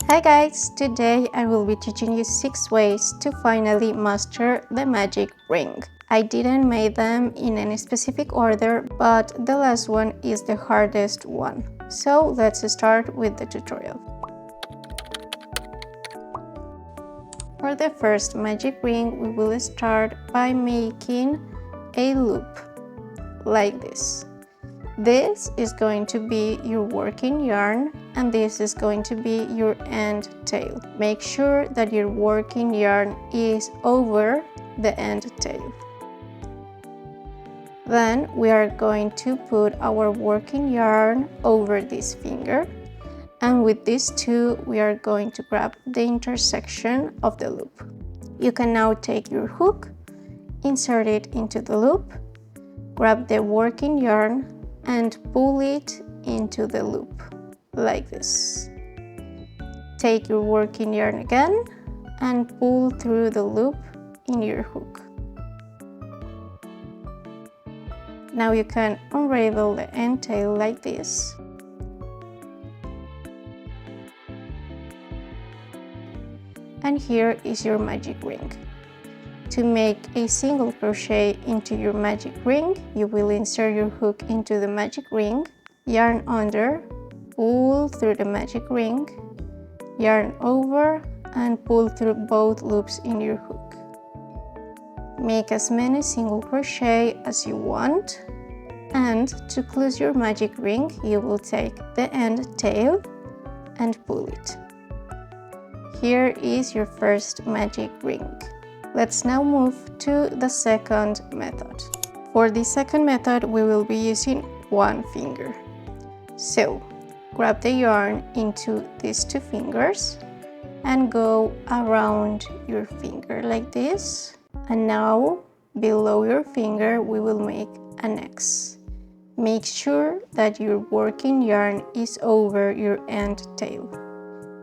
Hi guys, today I will be teaching you 6 ways to finally master the magic ring. I didn't make them in any specific order, but the last one is the hardest one. So let's start with the tutorial. For the first magic ring, we will start by making a loop like this. This is going to be your working yarn and this is going to be your end tail. Make sure that your working yarn is over the end tail. Then we are going to put our working yarn over this finger, and with these two we are going to grab the intersection of the loop. You can now take your hook, insert it into the loop, grab the working yarn and pull it into the loop, like this. Take your working yarn again and pull through the loop in your hook. Now you can unravel the end tail like this. And here is your magic ring. To make a single crochet into your magic ring, you will insert your hook into the magic ring, yarn under, pull through the magic ring, yarn over, and pull through both loops in your hook. Make as many single crochet as you want, and to close your magic ring, you will take the end tail and pull it. Here is your first magic ring. Let's now move to the second method. For the second method, we will be using one finger. So, grab the yarn into these two fingers and go around your finger like this. And now, below your finger, we will make an X. Make sure that your working yarn is over your end tail.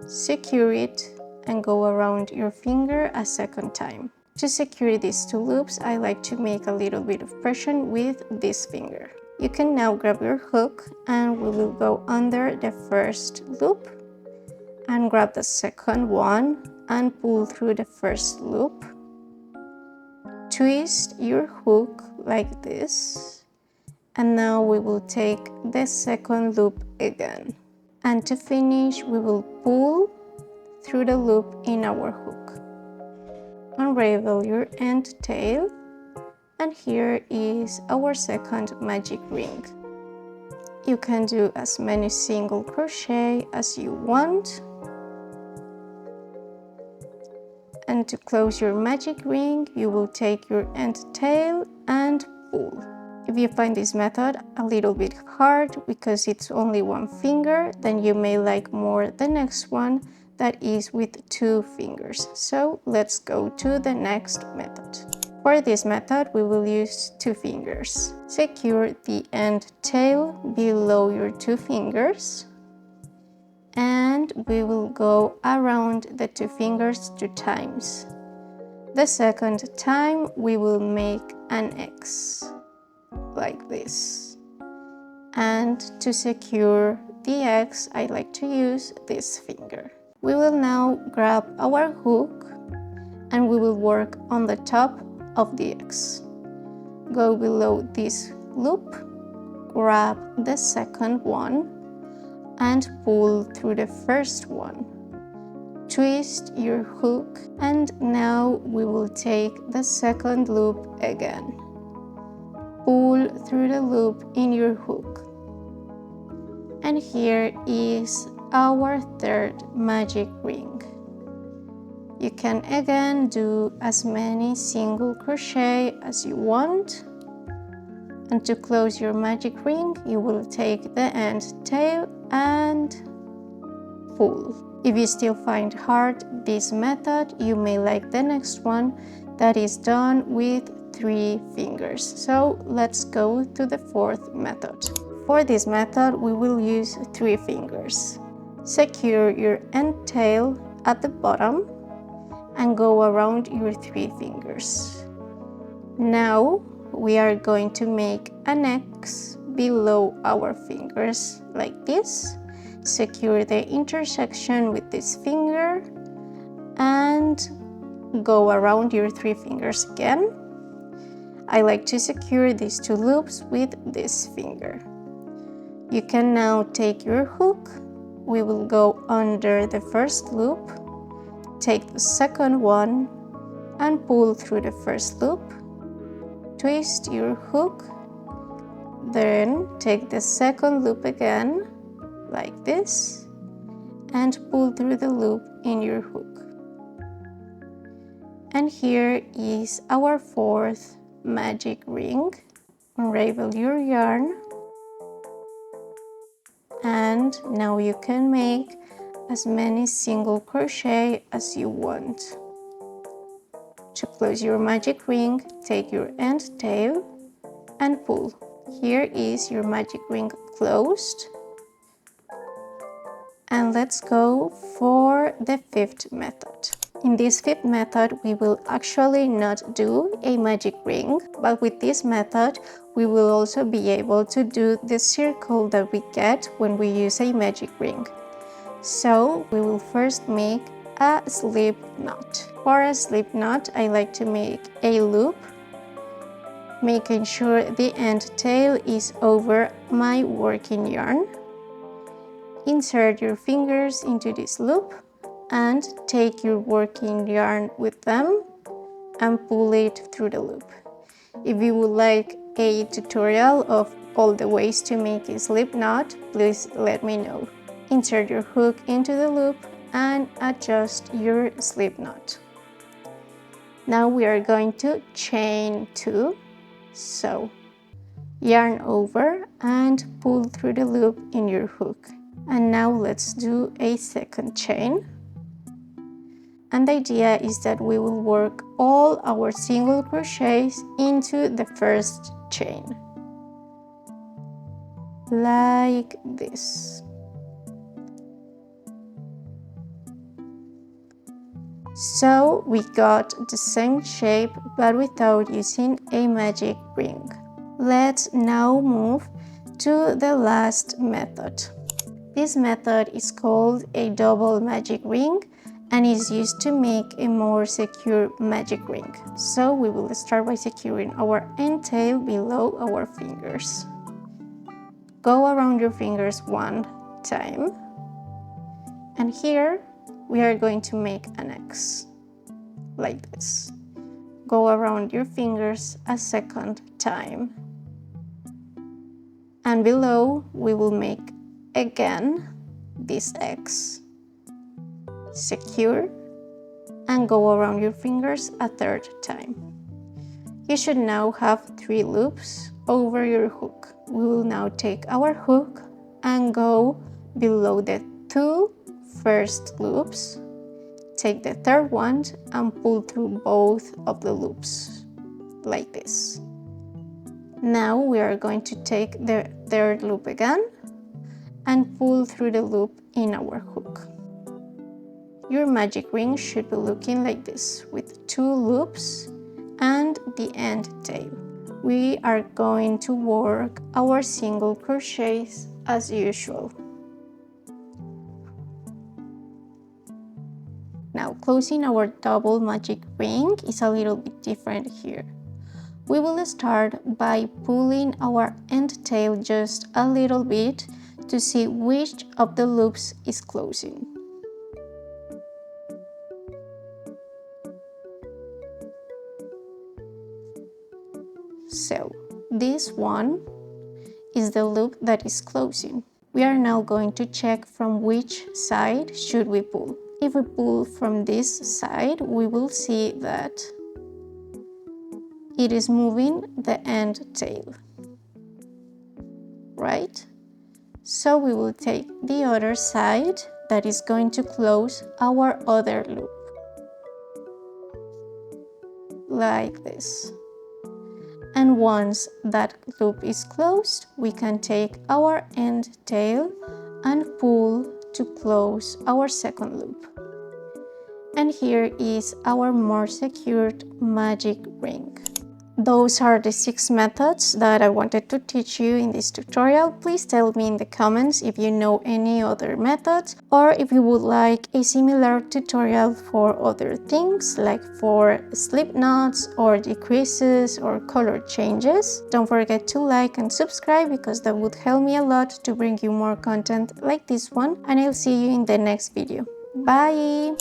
Secure it and go around your finger a second time. To secure these two loops, I like to make a little bit of pressure with this finger. You can now grab your hook and we will go under the first loop and grab the second one and pull through the first loop. Twist your hook like this, and now we will take the second loop again. And to finish, we will pull through the loop in our hook. Unravel your end tail, and here is our second magic ring. You can do as many single crochet as you want. And to close your magic ring, you will take your end tail and pull. If you find this method a little bit hard because it's only one finger, then you may like more the next one that is with two fingers. So let's go to the next method. For this method, we will use two fingers. Secure the end tail below your two fingers, and we will go around the two fingers 2 times. The second time, we will make an X, like this. And to secure the X, I like to use this finger. We will now grab our hook and we will work on the top of the X. Go below this loop, grab the second one and pull through the first one. Twist your hook, and now we will take the second loop again. Pull through the loop in your hook. And here is our third magic ring. You can again do as many single crochet as you want. And to close your magic ring, you will take the end tail and pull. If you still find hard this method, you may like the next one that is done with 3 fingers. So let's go to the fourth method. For this method, we will use 3 fingers. Secure your end tail at the bottom and go around your 3 fingers. Now we are going to make an X below our fingers like this, secure the intersection with this finger and go around your 3 fingers again. I like to secure these 2 loops with this finger. You can now take your hook. We will go under the first loop, take the second one and pull through the first loop. Twist your hook, then take the second loop again, like this, and pull through the loop in your hook. And here is our 4th magic ring. Unravel your yarn, and now you can make as many single crochet as you want. To close your magic ring, take your end tail and pull. Here is your magic ring closed. And let's go for the 5th method. In this 5th method, we will actually not do a magic ring, but with this method, we will also be able to do the circle that we get when we use a magic ring. So we will first make a slip knot. For a slip knot, I like to make a loop, making sure the end tail is over my working yarn. Insert your fingers into this loop and take your working yarn with them and pull it through the loop. If you would like a tutorial of all the ways to make a slip knot, please let me know. Insert your hook into the loop and adjust your slip knot. Now we are going to chain 2. So yarn over and pull through the loop in your hook. And now let's do a second chain. And the idea is that we will work all our single crochets into the first chain, like this. So we got the same shape but without using a magic ring. Let's now move to the last method. This method is called a double magic ring and is used to make a more secure magic ring. So we will start by securing our end tail below our fingers. Go around your fingers 1 time, and here we are going to make an X, like this. Go around your fingers a second time, and below we will make again this X. Secure and go around your fingers a third time. You should now have 3 loops over your hook. We will now take our hook and go below the 2 first loops, take the third one and pull through both of the loops, like this. Now we are going to take the third loop again and pull through the loop in our hook. Your magic ring should be looking like this, with 2 loops and the end tail. We are going to work our single crochets as usual. Now, closing our double magic ring is a little bit different here. We will start by pulling our end tail just a little bit to see which of the loops is closing. So this one is the loop that is closing. We are now going to check from which side should we pull. If we pull from this side, we will see that it is moving the end tail, right? So we will take the other side that is going to close our other loop, like this. And once that loop is closed, we can take our end tail and pull to close our second loop. And here is our more secured magic ring. Those are the 6 methods that I wanted to teach you in this tutorial. Please tell me in the comments if you know any other methods, or if you would like a similar tutorial for other things, like for slip knots or decreases or color changes. Don't forget to like and subscribe, because that would help me a lot to bring you more content like this one, and I'll see you in the next video. Bye!